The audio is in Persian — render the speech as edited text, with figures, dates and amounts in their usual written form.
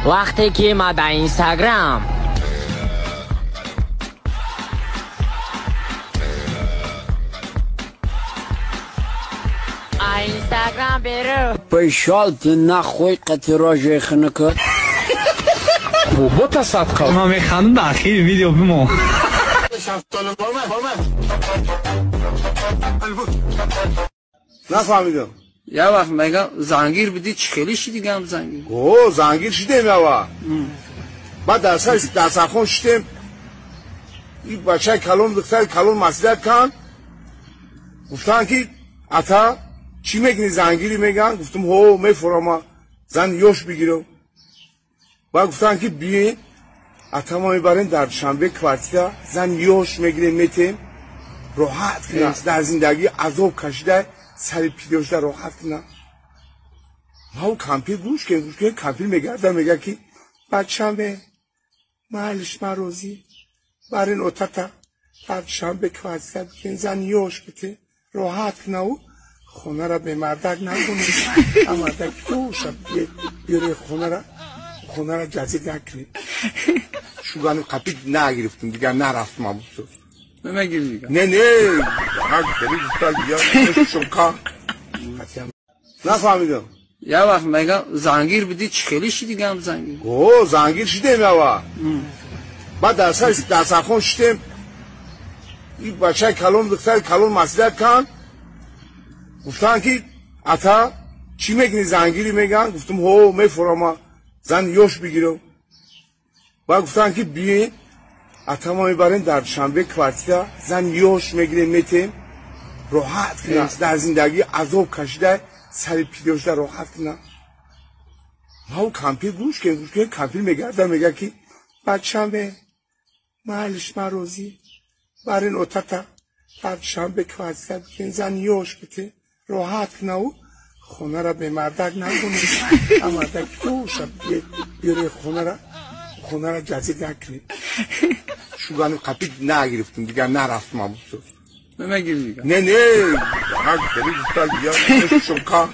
وقتی که ما به اینستاگرام برو پیشالت نخوی قطراج خنکر بابا تصدقه ما میخوانم در آخر ویدیو بمون نفهمیدم. یه وقت میگم زنگیر بدی چی خیلی شدی هم زنگیر اوه زنگیر شدیم یا بعد درس خون شدیم این بچه کلون دختر کلون مسئلت کن گفتن که اتا چی میگنی زنگیری میگن گفتم هو میفرما زن یوش بگیرم و گفتن که بیاین اتا ما میبرین در شنبه کوارتیرا زن یوش میگیریم میتیم راحت کنه در زندگی عذاب کشیده سر پیداش در راحت کنه ما او کمپیر گوش که کمپیر میگرده میگه که بچه‌مه محلش مروزی برین اتاتا در شنبه کوارتیرا بکن زن یوش بته راحت کنه او خونه را به مردک نکنید مردک دوشم بیاره خونه را جزید نکنید شوگانی قپید نگرفتیم دیگر نرفتم افسوس نمیگیر دیگه نه هر دلی گفتن بیا شمکا نفهمیدم. یه وقت میگم زنگیر بدی چی خیلی شدی هم زنگیر اوه زنگیر شدیم یا بعد درس خون شدیم این بچه کلون دختر کلون مسئلت کن گفتن که اتا چی میگنی زنگیری میگن گفتم هو میفرما زن یوش بگیرم و گفتن که بیاین اتا ما میبرین در شنبه کوارتیرا زن یوش میگیریم میتیم راحت کنه در زندگی عذاب کشیده سر پیداش در راحت کنه ما او کمپیر گوش که کمپیر میگرده میگه که بچه‌مه محلش مروزی برین اتاتا در شنبه کوارتیرا بکن زن یوش بته راحت کنه او خونه را به مردک نکنید مردک دوشم بیاره خونه را جزید نکنید شوگانی قپید نگرفتیم دیگر نرفتم افسوس نمیگیر دیگه نه هر دلی گفتن بیا شمکا